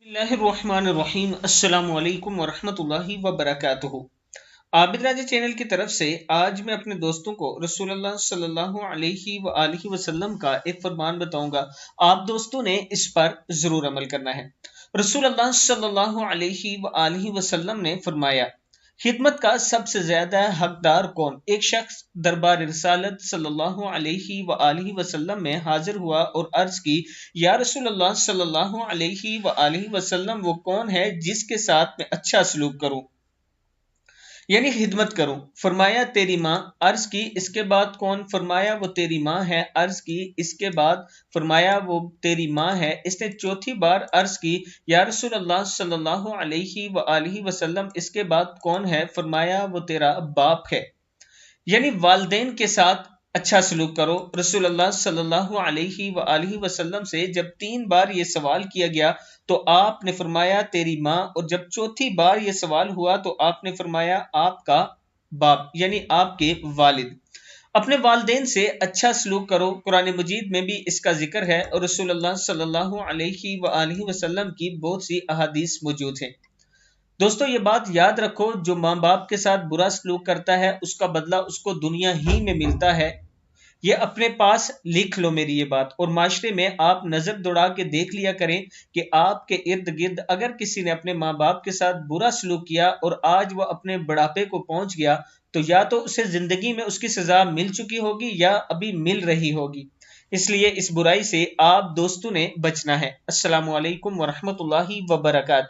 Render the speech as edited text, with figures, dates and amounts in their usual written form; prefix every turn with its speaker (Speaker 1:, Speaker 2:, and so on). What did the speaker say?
Speaker 1: बिस्मिल्लाहिर्रहमानिर्रहीम। अस्सलामु अलैकुम वरहमतुल्लाहि वबरकातुहू। आबिद राजा चैनल की तरफ से आज मैं अपने दोस्तों को रसूलुल्लाह सल्लल्लाहु अलैहि वसल्लम का एक फरमान बताऊंगा। आप दोस्तों ने इस पर जरूर अमल करना है। रसूलुल्लाह सल्लल्लाहु अलैहि वसल्लम ने फरमाया, खिदमत का सबसे ज्यादा हकदार कौन? एक शख्स दरबार रिसालत सल्लल्लाहु अलैहि वसल्लम में हाजिर हुआ और अर्ज की, या रसूलल्लाह सल्लल्लाहु अलैहि वसल्लम, वो कौन है जिसके साथ मैं अच्छा सलूक करूं, यानी खिदमत करूं? फरमाया, तेरी माँ। अर्ज की, इसके बाद कौन? फरमाया, वो तेरी माँ है। अर्ज की, इसके बाद? फरमाया, वो तेरी माँ है। इसने चौथी बार अर्ज की, या रसूल अल्लाह सल्लल्लाहु अलैहि वसल्लम, इसके बाद कौन है? फरमाया, वो तेरा बाप है, यानी वालिदैन के साथ अच्छा सलूक करो। रसूलुल्लाह सल्लल्लाहु अलैहि वसल्लम से जब 3 बार ये सवाल किया गया तो आपने फरमाया, तेरी माँ। और जब चौथी बार ये सवाल हुआ तो आपने फरमाया, आपका बाप, यानी आपके वालिद। अपने वालिदैन से अच्छा सलूक करो। कुरान मजीद में भी इसका जिक्र है और रसूलुल्लाह सल्लल्लाहु अलैहि वसल्लम की बहुत सी अहादीस मौजूद हैं। दोस्तों, ये बात याद रखो, जो माँ बाप के साथ बुरा सलूक करता है उसका बदला उसको दुनिया ही में मिलता है। ये अपने पास लिख लो मेरी ये बात। और माशरे में आप नजर दौड़ा के देख लिया करें कि आपके इर्द गिर्द अगर किसी ने अपने माँ बाप के साथ बुरा सलूक किया और आज वह अपने बुढ़ापे को पहुंच गया, तो या तो उसे जिंदगी में उसकी सजा मिल चुकी होगी या अभी मिल रही होगी। इसलिए इस बुराई से आप दोस्तों ने बचना है। अस्सलामु अलैकुम वरहमतुल्लाहि वबरकातुहू।